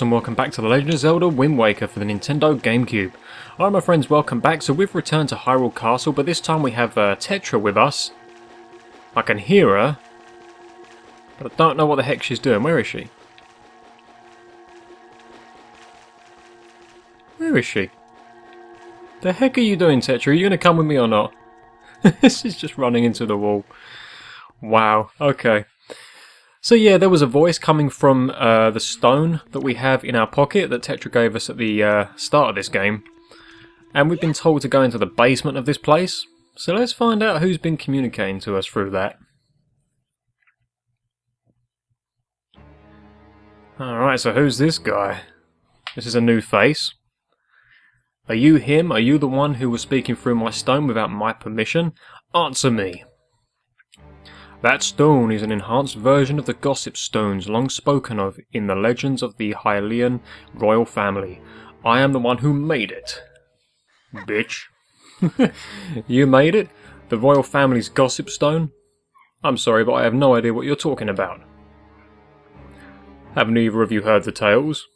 And welcome back to the Legend of Zelda Wind Waker for the Nintendo GameCube. Alright my friends, welcome back. So we've returned to Hyrule Castle, but this time we have Tetra with us. I can hear her, but I don't know what the heck she's doing. Where is she? Where is she? The heck are you doing, Tetra? Are you going to come with me or not? She's just running into the wall. Wow, okay. So yeah, there was a voice coming from the stone that we have in our pocket that Tetra gave us at the start of this game. And we've been told to go into the basement of this place. So let's find out who's been communicating to us through that. Alright, so who's this guy? This is a new face. Are you him? Are you the one who was speaking through my stone without my permission? Answer me. That stone is an enhanced version of the gossip stones long spoken of in the legends of the Hylian royal family. I am the one who made it. Bitch. You made it? The royal family's gossip stone? I'm sorry, but I have no idea what you're talking about. Have neither of you heard the tales?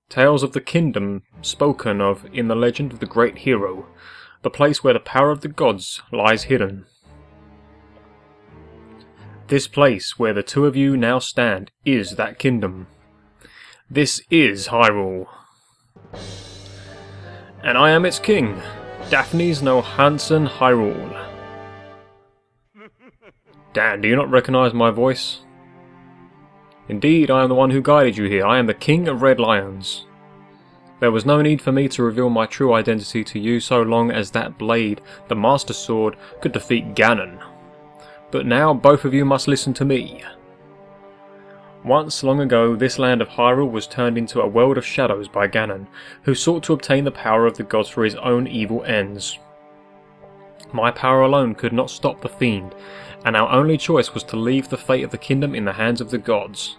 Tales of the kingdom spoken of in the legend of the great hero, the place where the power of the gods lies hidden. This place where the two of you now stand is that kingdom. This is Hyrule. And I am its king, Daphne's no Hansen Hyrule. Dan, do you not recognise my voice? Indeed, I am the one who guided you here. I am the King of Red Lions. There was no need for me to reveal my true identity to you so long as that blade, the Master Sword, could defeat Ganon. But now both of you must listen to me. Once, long ago, this land of Hyrule was turned into a world of shadows by Ganon, who sought to obtain the power of the gods for his own evil ends. My power alone could not stop the fiend, and our only choice was to leave the fate of the kingdom in the hands of the gods.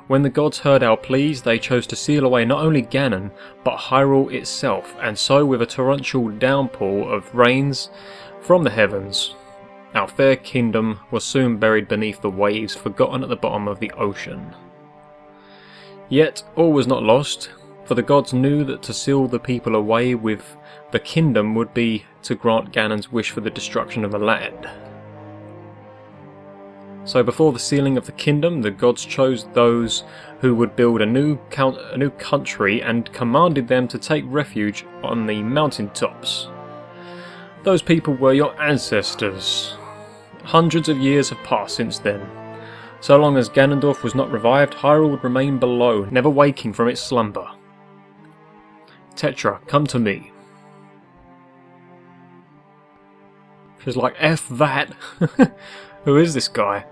When the gods heard our pleas, they chose to seal away not only Ganon, but Hyrule itself, and so with a torrential downpour of rains from the heavens, our fair kingdom was soon buried beneath the waves, forgotten at the bottom of the ocean. Yet all was not lost, for the gods knew that to seal the people away with the kingdom would be to grant Ganon's wish for the destruction of the land. So before the sealing of the kingdom, the gods chose those who would build a new country and commanded them to take refuge on the mountaintops. Those people were your ancestors. Hundreds of years have passed since then. So long as Ganondorf was not revived, Hyrule would remain below, never waking from its slumber. Tetra, come to me. She's like, F that! Who is this guy?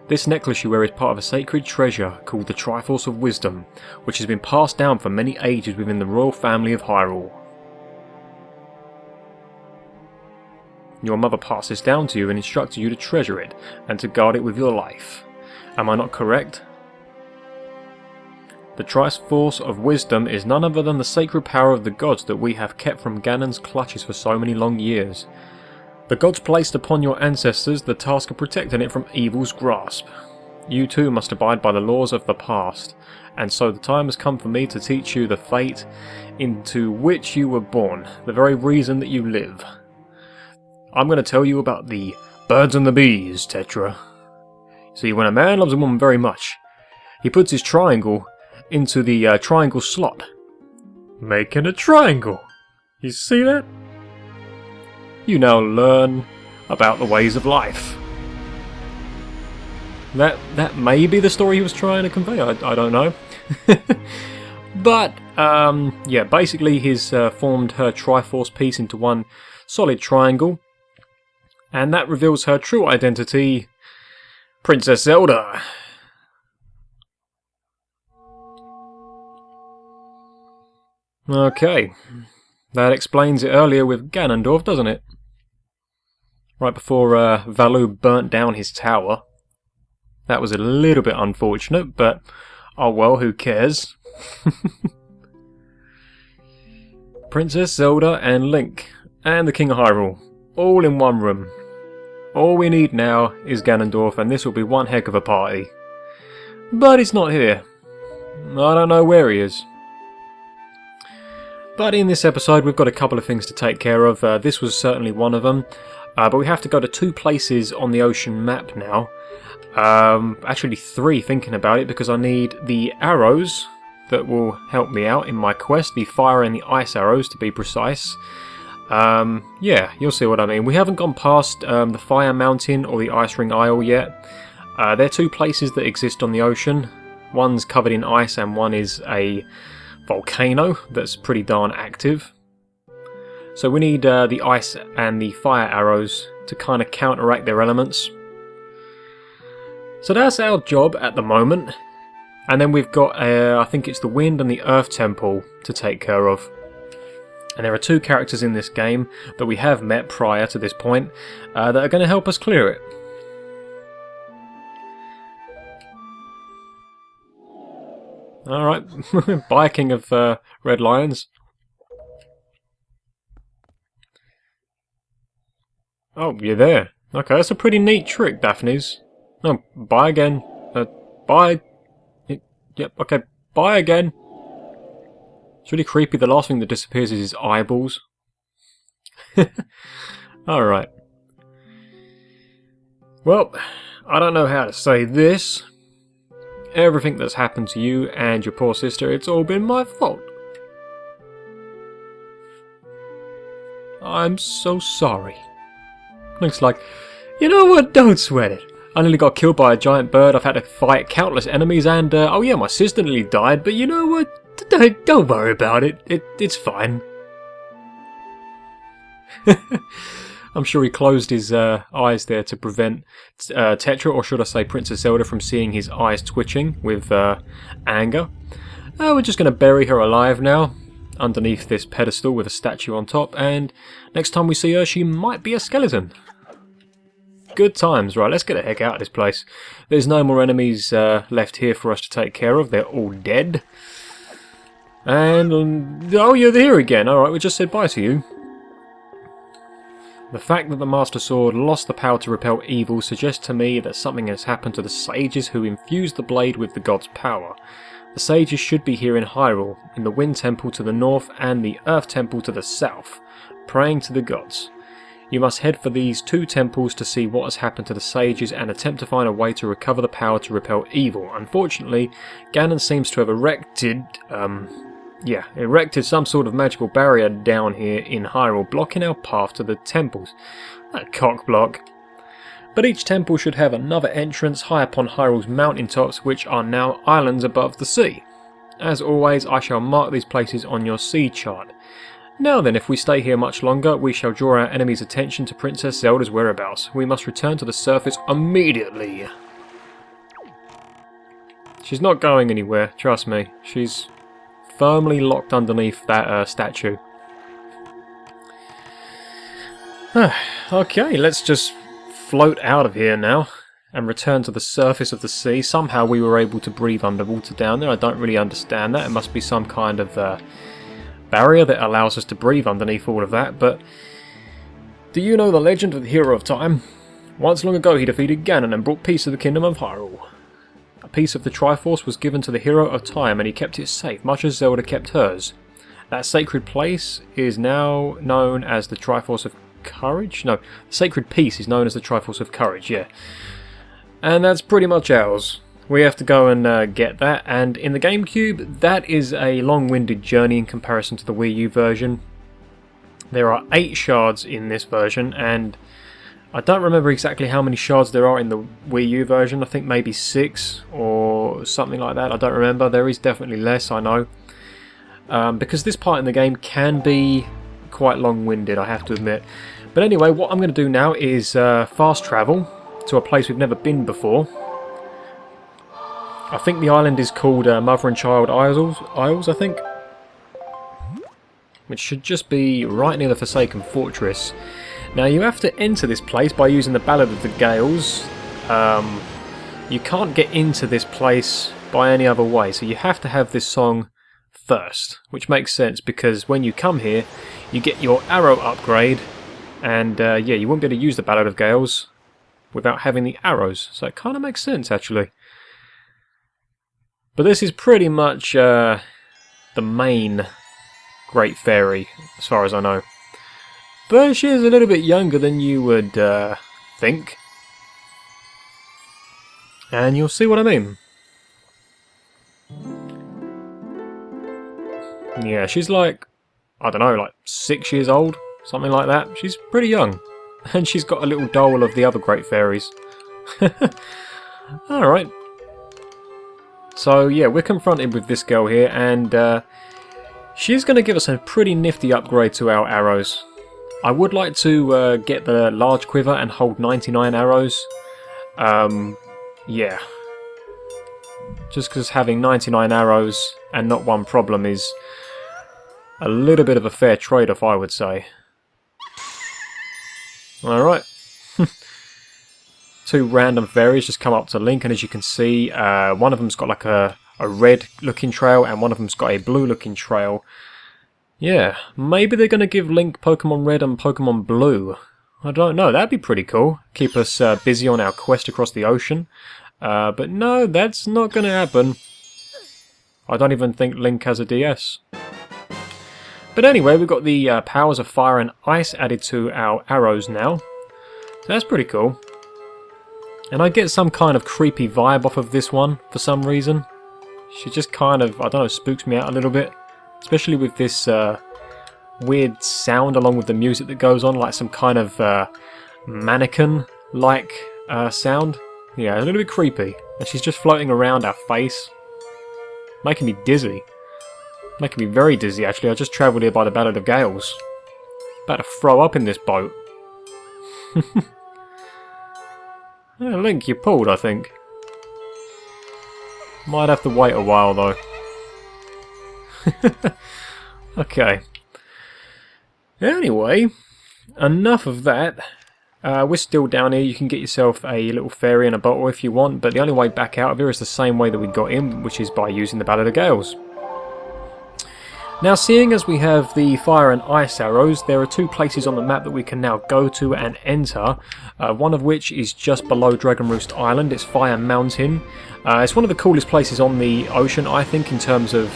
This necklace you wear is part of a sacred treasure called the Triforce of Wisdom, which has been passed down for many ages within the royal family of Hyrule. Your mother passed this down to you and instructed you to treasure it, and to guard it with your life. Am I not correct? The Triforce of Wisdom is none other than the sacred power of the gods that we have kept from Ganon's clutches for so many long years. The gods placed upon your ancestors the task of protecting it from evil's grasp. You too must abide by the laws of the past, and so the time has come for me to teach you the fate into which you were born, the very reason that you live. I'm going to tell you about the birds and the bees, Tetra. See, when a man loves a woman very much, he puts his triangle into the triangle slot, making a triangle. You see that? You now learn about the ways of life. That may be the story he was trying to convey, I don't know. But, yeah, basically he's formed her Triforce piece into one solid triangle, and that reveals her true identity, Princess Zelda. Okay, that explains it earlier with Ganondorf, doesn't it? Right before Valu burnt down his tower. That was a little bit unfortunate, but oh well, who cares? Princess Zelda and Link, and the King of Hyrule, all in one room. All we need now is Ganondorf, and this will be one heck of a party. But he's not here. I don't know where he is. But in this episode we've got a couple of things to take care of. This was certainly one of them. But we have to go to 2 places on the ocean map now. Actually 3 thinking about it, because I need the arrows that will help me out in my quest. The fire and the ice arrows to be precise. Yeah, you'll see what I mean. We haven't gone past the Fire Mountain or the Ice Ring Isle yet. They're 2 places that exist on the ocean. One's covered in ice and one is a volcano that's pretty darn active. So we need the ice and the fire arrows to kind of counteract their elements. So that's our job at the moment. And then we've got, I think it's the Wind and the Earth Temple to take care of. And there are 2 characters in this game that we have met prior to this point that are going to help us clear it. Alright, bye King of Red Lions. Oh, you're there. Okay, that's a pretty neat trick, Daphne's. Oh, bye again. Bye. Yep, okay, bye again. It's really creepy, the last thing that disappears is his eyeballs. Alright. Well, I don't know how to say this. Everything that's happened to you and your poor sister, it's all been my fault. I'm so sorry. Looks like, you know what, don't sweat it. I nearly got killed by a giant bird, I've had to fight countless enemies, and oh yeah, my sister nearly died, but you know what, don't worry about it, it's fine. I'm sure he closed his eyes there to prevent Tetra, or should I say Princess Zelda, from seeing his eyes twitching with anger. We're just going to bury her alive now, underneath this pedestal with a statue on top, and next time we see her she might be a skeleton. Good times. Right, let's get the heck out of this place. There's no more enemies left here for us to take care of, they're all dead. And, oh, you're here again. Alright, we just said bye to you. The fact that the Master Sword lost the power to repel evil suggests to me that something has happened to the sages who infused the blade with the god's power. The sages should be here in Hyrule, in the Wind Temple to the north and the Earth Temple to the south, praying to the gods. You must head for these 2 temples to see what has happened to the sages and attempt to find a way to recover the power to repel evil. Unfortunately, Ganon seems to have erected some sort of magical barrier down here in Hyrule, blocking our path to the temples. That cockblock. But each temple should have another entrance high upon Hyrule's mountaintops, which are now islands above the sea. As always, I shall mark these places on your sea chart. Now then, if we stay here much longer, we shall draw our enemy's attention to Princess Zelda's whereabouts. We must return to the surface immediately. She's not going anywhere, trust me. She's firmly locked underneath that statue. Okay, let's just float out of here now and return to the surface of the sea. Somehow we were able to breathe underwater down there. I don't really understand that. It must be some kind of barrier that allows us to breathe underneath all of that. But do you know the legend of the Hero of Time? Once long ago he defeated Ganon and brought peace to the kingdom of Hyrule. A piece of the Triforce was given to the Hero of Time and he kept it safe, much as Zelda kept hers. That sacred place is now known as the Triforce of Courage? No, the sacred piece is known as the Triforce of Courage, yeah. And that's pretty much ours. We have to go and get that, and in the GameCube, that is a long-winded journey in comparison to the Wii U version. There are 8 shards in this version, and I don't remember exactly how many shards there are in the Wii U version. I think maybe 6 or something like that. I don't remember. There is definitely less, I know. Because this part in the game can be quite long-winded, I have to admit. But anyway, what I'm going to do now is fast travel to a place we've never been before. I think the island is called Mother and Child Isles, I think. Which should just be right near the Forsaken Fortress. Now you have to enter this place by using the Ballad of the Gales. You can't get into this place by any other way, so you have to have this song first. Which makes sense because when you come here, you get your arrow upgrade. And yeah, you wouldn't be able to use the Ballad of Gales without having the arrows. So it kind of makes sense actually. But this is pretty much the main Great Fairy, as far as I know. But she is a little bit younger than you would think. And you'll see what I mean. Yeah, she's like, I don't know, like 6 years old, something like that. She's pretty young. And she's got a little doll of the other Great Fairies. Alright. So yeah, we're confronted with this girl here, and she's going to give us a pretty nifty upgrade to our arrows. I would like to get the large quiver and hold 99 arrows. Yeah. Just because having 99 arrows and not one problem is a little bit of a fair trade-off, I would say. Alright. 2 random fairies just come up to Link, and as you can see, one of them's got like a red looking trail and one of them's got a blue looking trail. Yeah, maybe they're going to give Link Pokemon Red and Pokemon Blue. I don't know, that'd be pretty cool. Keep us busy on our quest across the ocean. But no, that's not going to happen. I don't even think Link has a DS. But anyway, we've got the powers of fire and ice added to our arrows now. So that's pretty cool. And I get some kind of creepy vibe off of this one for some reason. She just kind of, I don't know, spooks me out a little bit. Especially with this weird sound along with the music that goes on, like some kind of mannequin-like sound. Yeah, a little bit creepy. And she's just floating around our face. Making me dizzy. Making me very dizzy, actually. I just travelled here by the Ballad of Gales. About to throw up in this boat. Yeah, Link, you pulled, I think. Might have to wait a while, though. Okay. Anyway, enough of that. We're still down here. You can get yourself a little fairy and a bottle if you want, but the only way back out of here is the same way that we got in, which is by using the Ballad of Gales. Now, seeing as we have the fire and ice arrows, there are 2 places on the map that we can now go to and enter, one of which is just below Dragon Roost Island. It's Fire Mountain. It's one of the coolest places on the ocean, I think, in terms of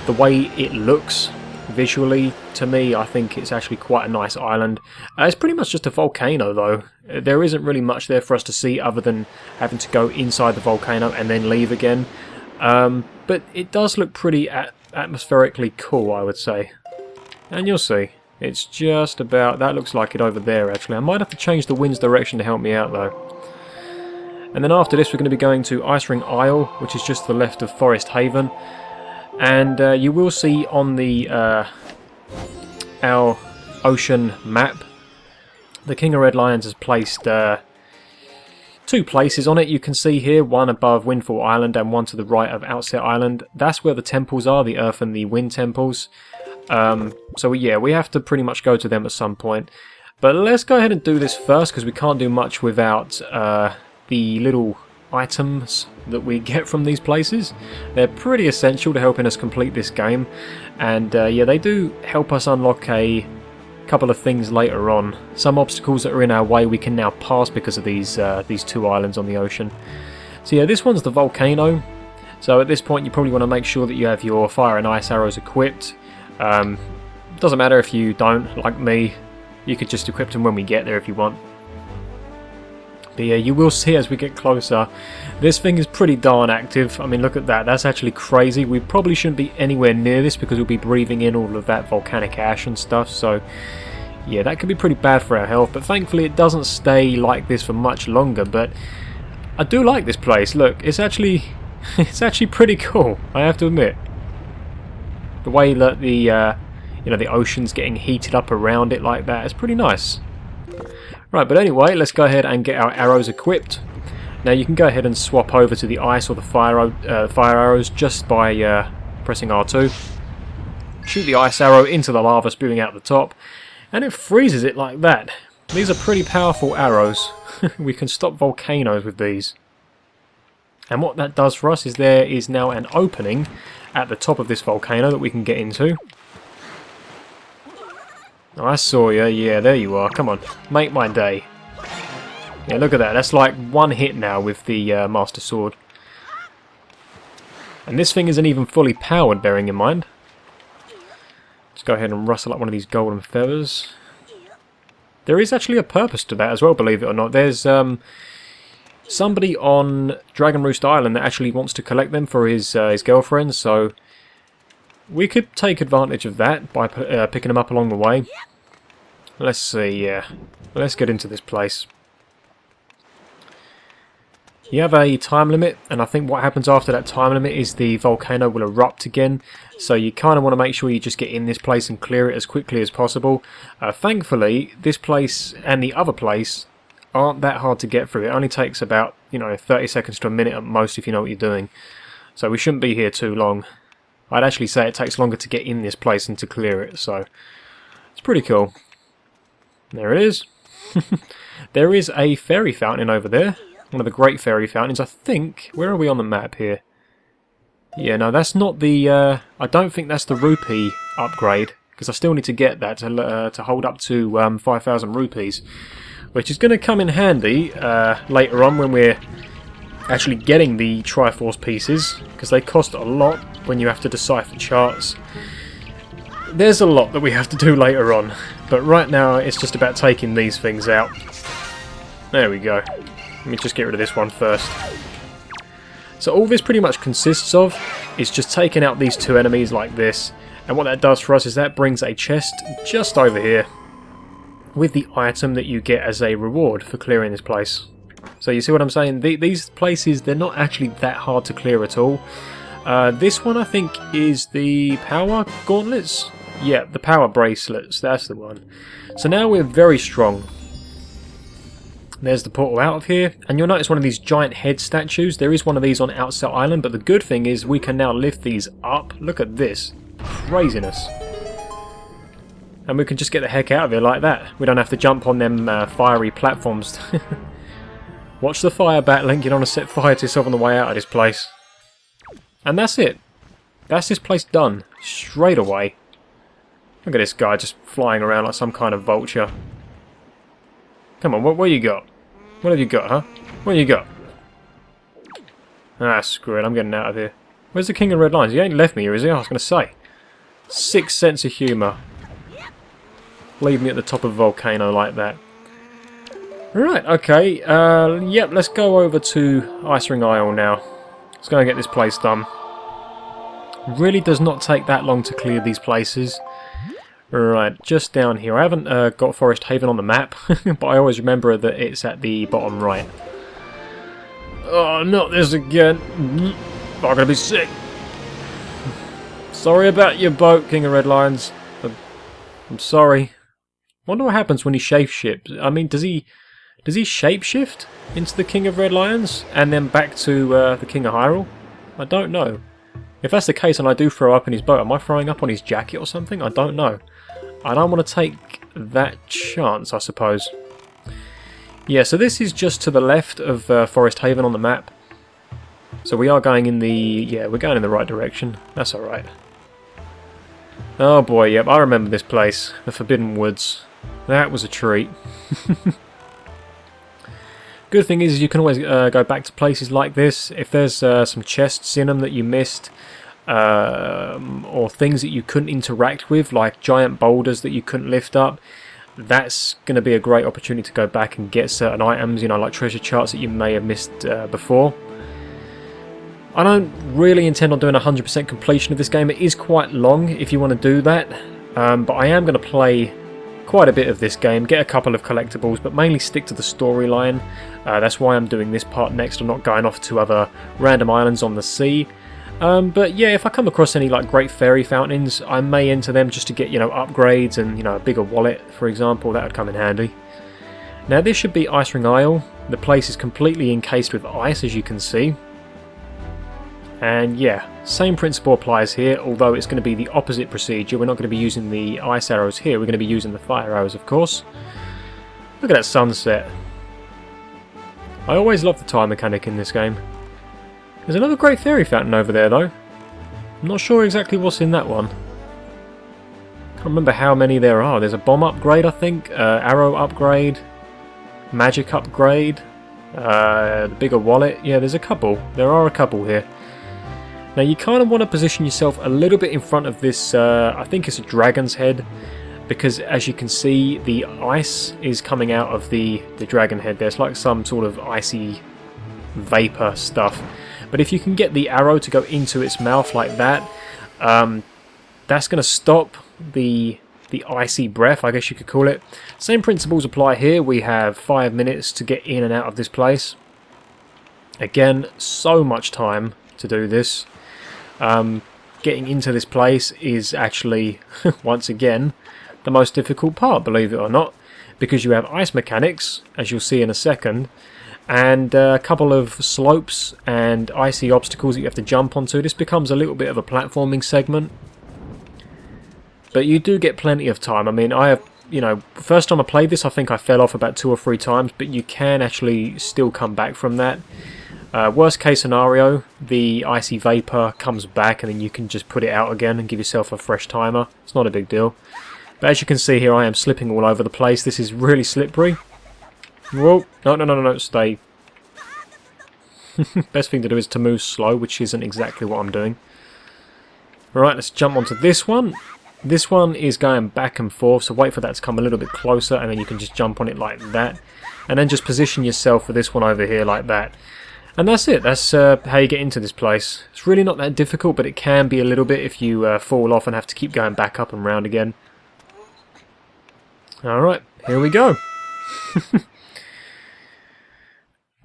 the way it looks visually. To me, I think it's actually quite a nice island. It's pretty much just a volcano, though. There isn't really much there for us to see other than having to go inside the volcano and then leave again. But it does look pretty atmospherically cool, I would say. And you'll see. It's just about... that looks like it over there, actually. I might have to change the wind's direction to help me out, though. And then after this, we're going to be going to Ice Ring Isle, which is just to the left of Forest Haven. And you will see on the our ocean map, the King of Red Lions has placed 2 places on it. You can see here, one above Windfall Island and one to the right of Outset Island. That's where the temples are, the Earth and the Wind temples. So yeah, we have to pretty much go to them at some point. But let's go ahead and do this first, because we can't do much without the little items that we get from these places. They're pretty essential to helping us complete this game. And yeah, they do help us unlock a couple of things later on. Some obstacles that are in our way we can now pass because of these 2 islands on the ocean. So yeah, this one's the volcano. So at this point you probably want to make sure that you have your fire and ice arrows equipped. Doesn't matter if you don't, like me. You could just equip them when we get there if you want. But yeah, you will see as we get closer, this thing is pretty darn active. I mean, look at that. That's actually crazy. We probably shouldn't be anywhere near this because we'll be breathing in all of that volcanic ash and stuff. So yeah, that could be pretty bad for our health. But thankfully it doesn't stay like this for much longer. But I do like this place. Look, it's actually pretty cool, I have to admit. The way that the the ocean's getting heated up around it like that is pretty nice. Right, but anyway, let's go ahead and get our arrows equipped. Now you can go ahead and swap over to the ice or the fire arrows just by pressing R2. Shoot the ice arrow into the lava spewing out the top, and it freezes it like that. These are pretty powerful arrows. We can stop volcanoes with these. And what that does for us is there is now an opening at the top of this volcano that we can get into. Oh, I saw you. Yeah, there you are. Come on, make my day. Yeah, look at that. That's like one hit now with the Master Sword. And this thing isn't even fully powered, bearing in mind. Let's go ahead and rustle up one of these golden feathers. There is actually a purpose to that as well, believe it or not. There's somebody on Dragon Roost Island that actually wants to collect them for his girlfriend, so we could take advantage of that by picking them up along the way. Let's see, yeah. Let's get into this place. You have a time limit, and I think what happens after that time limit is the volcano will erupt again. So you kind of want to make sure you just get in this place and clear it as quickly as possible. Thankfully, this place and the other place aren't that hard to get through. It only takes about, 30 seconds to a minute at most if you know what you're doing. So we shouldn't be here too long. I'd actually say it takes longer to get in this place than to clear it, so it's pretty cool. There it is. There is a fairy fountain over there. One of the great fairy fountains, I think. Where are we on the map here? Yeah, no, that's not the... I don't think that's the rupee upgrade, because I still need to get that to hold up to 5,000 rupees, which is going to come in handy later on when we're actually getting the Triforce pieces, because they cost a lot when you have to decipher charts. There's a lot that we have to do later on, but right now it's just about taking these things out. There we go. Let me just get rid of this one first. So all this pretty much consists of is just taking out these two enemies like this, and what that does for us is that brings a chest just over here with the item that you get as a reward for clearing this place. So you see what I'm saying? These places, they're not actually that hard to clear at all. This one I think is the power gauntlets. Yeah, the power bracelets, that's the one. So now we're very strong. There's the portal out of here, and you'll notice one of these giant head statues. There is one of these on Outset Island, but the good thing is we can now lift these up. Look at this. Craziness. And we can just get the heck out of here like that. We don't have to jump on them fiery platforms. Watch the fire, Batlink. You don't want to set fire to yourself on the way out of this place. And that's it. That's this place done. Straight away. Look at this guy just flying around like some kind of vulture. Come on, what you got? What have you got, huh? What you got? Ah, screw it, I'm getting out of here. Where's the King of Red Lions? He ain't left me here, is he? I was going to say. Sixth sense of humour. Leave me at the top of a volcano like that. Right, okay. Yep, let's go over to Ice Ring Isle now. Let's go and get this place done. Really does not take that long to clear these places. Right, just down here. I haven't got Forest Haven on the map, but I always remember that it's at the bottom right. Oh, not this again. I'm gonna be sick. Sorry about your boat, King of Red Lions. I'm sorry. Wonder what happens when he shapeshifts. I mean, does he shapeshift into the King of Red Lions and then back to the King of Hyrule? I don't know. If that's the case and I do throw up in his boat, am I throwing up on his jacket or something? I don't know. I don't want to take that chance, I suppose. Yeah, so this is just to the left of Forest Haven on the map. So we are going in the... yeah, we're going in the right direction. That's alright. Oh boy, yep, I remember this place. The Forbidden Woods. That was a treat. Good thing is you can always go back to places like this. If there's some chests in them that you missed, or things that you couldn't interact with, like giant boulders that you couldn't lift up, that's going to be a great opportunity to go back and get certain items, like treasure charts that you may have missed before. I don't really intend on doing 100% completion of this game. It is quite long if you want to do that, but I am going to play quite a bit of this game, get a couple of collectibles, but mainly stick to the storyline. That's why I'm doing this part next. I'm not going off to other random islands on the sea. But yeah, if I come across any great fairy fountains, I may enter them just to get upgrades and a bigger wallet, for example. That would come in handy. Now this should be Ice Ring Isle. The place is completely encased with ice, as you can see. And yeah, same principle applies here, although it's going to be the opposite procedure. We're not going to be using the ice arrows here, we're going to be using the fire arrows, of course. Look at that sunset. I always love the time mechanic in this game. There's another great fairy fountain over there though. I'm not sure exactly what's in that one. Can't remember how many there are. There's a bomb upgrade, I think, arrow upgrade, magic upgrade, the bigger wallet. Yeah, there's a couple. There are a couple here. Now you kind of want to position yourself a little bit in front of this, I think it's a dragon's head, because as you can see the ice is coming out of the dragon head. There's like some sort of icy vapor stuff. But if you can get the arrow to go into its mouth like that, that's going to stop the icy breath, I guess you could call it. Same principles apply here. We have 5 minutes to get in and out of this place. Again, so much time to do this. Getting into this place is actually, once again, the most difficult part, believe it or not, because you have ice mechanics, as you'll see in a second, and a couple of slopes and icy obstacles that you have to jump onto. This becomes a little bit of a platforming segment, but you do get plenty of time. I mean, I have, you know, first time I played this, I think I fell off about 2 or 3 times, but you can actually still come back from that. Worst case scenario, the icy vapor comes back and then you can just put it out again and give yourself a fresh timer. It's not a big deal. But as you can see here, I am slipping all over the place. This is really slippery. Whoa, no, stay. Best thing to do is to move slow, which isn't exactly what I'm doing. Alright, let's jump onto this one. This one is going back and forth, so wait for that to come a little bit closer and then you can just jump on it like that. And then just position yourself for this one over here like that. And that's it. That's how you get into this place. It's really not that difficult, but it can be a little bit if you fall off and have to keep going back up and round again. Alright, here we go.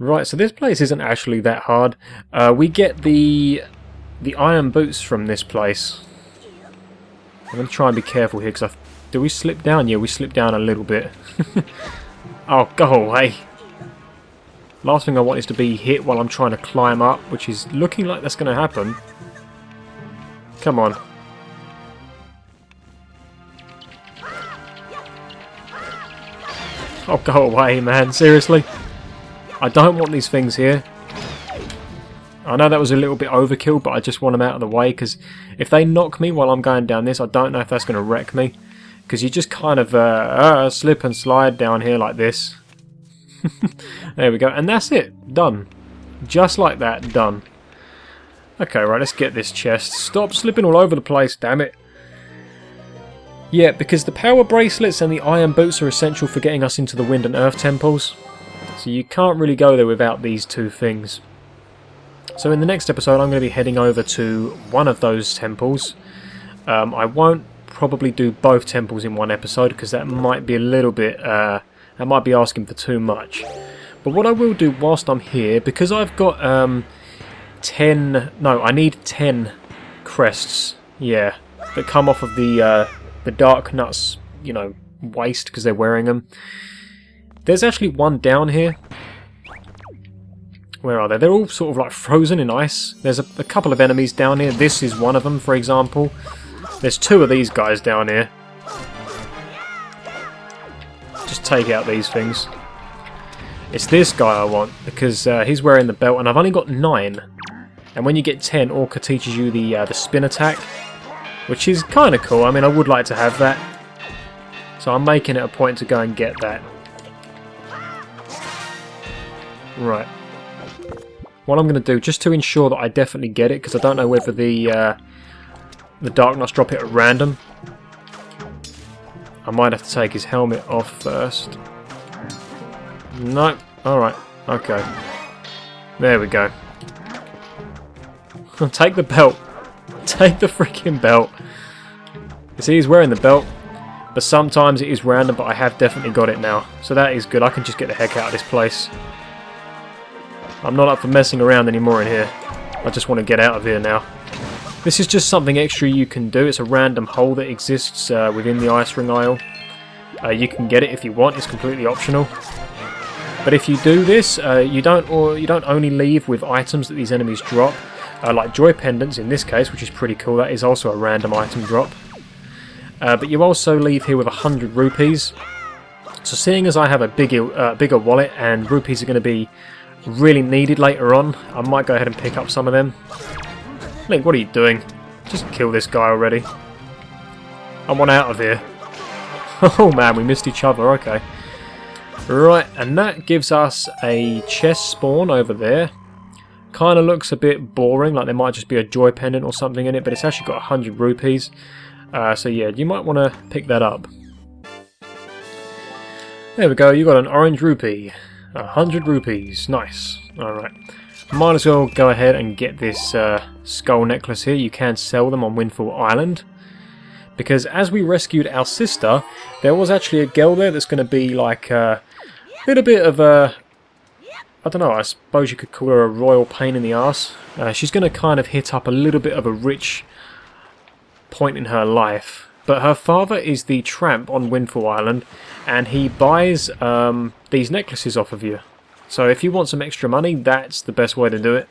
Right, so this place isn't actually that hard. We get the iron boots from this place. I'm going to try and be careful here, because do we slip down? Yeah, we slip down a little bit. Oh, go away. Last thing I want is to be hit while I'm trying to climb up, which is looking like that's going to happen. Come on. Oh, go away, man. Seriously? I don't want these things here. I know that was a little bit overkill, but I just want them out of the way, because if they knock me while I'm going down this, I don't know if that's going to wreck me. Because you just kind of slip and slide down here like this. There we go, and that's it. Done. Just like that, done. Okay, right, let's get this chest. Stop slipping all over the place, damn it. Yeah, because the power bracelets and the iron boots are essential for getting us into the wind and earth temples. So you can't really go there without these 2 things. So in the next episode I'm going to be heading over to one of those temples. I won't probably do both temples in one episode, because that might be a little bit... that might be asking for too much. But what I will do whilst I'm here, because I've got 10... No, I need 10 crests, yeah, that come off of the Dark Nuts, you know, waist, because they're wearing them. There's actually one down here. Where are they? They're all sort of like frozen in ice. There's a couple of enemies down here. This is one of them, for example. There's 2 of these guys down here. Just take out these things. It's this guy I want, because he's wearing the belt, and I've only got 9. And when you get 10, Orca teaches you the spin attack, which is kind of cool. I mean, I would like to have that. So I'm making it a point to go and get that. Right. What I'm going to do, just to ensure that I definitely get it, because I don't know whether the Dark Nuts drop it at random. I might have to take his helmet off first. No. Alright. Okay. There we go. Take the belt. Take the freaking belt. You see, he's wearing the belt. But sometimes it is random, but I have definitely got it now. So that is good. I can just get the heck out of this place. I'm not up for messing around anymore in here. I just want to get out of here now. This is just something extra you can do. It's a random hole that exists within the Ice Ring Isle. You can get it if you want. It's completely optional. But if you do this, you don't only leave with items that these enemies drop, like joy pendants in this case, which is pretty cool. That is also a random item drop. But you also leave here with 100 rupees. So seeing as I have a bigger wallet and rupees are going to be really needed later on, I might go ahead and pick up some of them. Link, what are you doing? Just kill this guy already. I want out of here. Oh man, we missed each other, okay. Right, and that gives us a chest spawn over there. Kind of looks a bit boring, like there might just be a joy pendant or something in it, but it's actually got 100 rupees. So yeah, you might want to pick that up. There we go, you got an orange rupee. 100 rupees, nice. Alright, might as well go ahead and get this skull necklace here. You can sell them on Windfall Island. Because as we rescued our sister, there was actually a girl there that's going to be like a little bit of a... I don't know, I suppose you could call her a royal pain in the arse. She's going to kind of hit up a little bit of a rich point in her life. But her father is the tramp on Windfall Island, and he buys these necklaces off of you. So if you want some extra money, that's the best way to do it.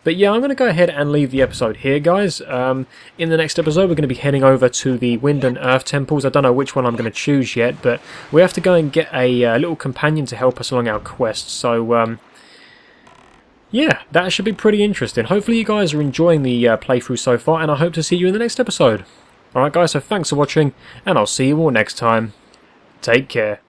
But yeah, I'm going to go ahead and leave the episode here, guys. In the next episode, we're going to be heading over to the Wind and Earth temples. I don't know which one I'm going to choose yet, but we have to go and get a little companion to help us along our quest. So, yeah, that should be pretty interesting. Hopefully you guys are enjoying the playthrough so far, and I hope to see you in the next episode. Alright guys, so thanks for watching, and I'll see you all next time. Take care.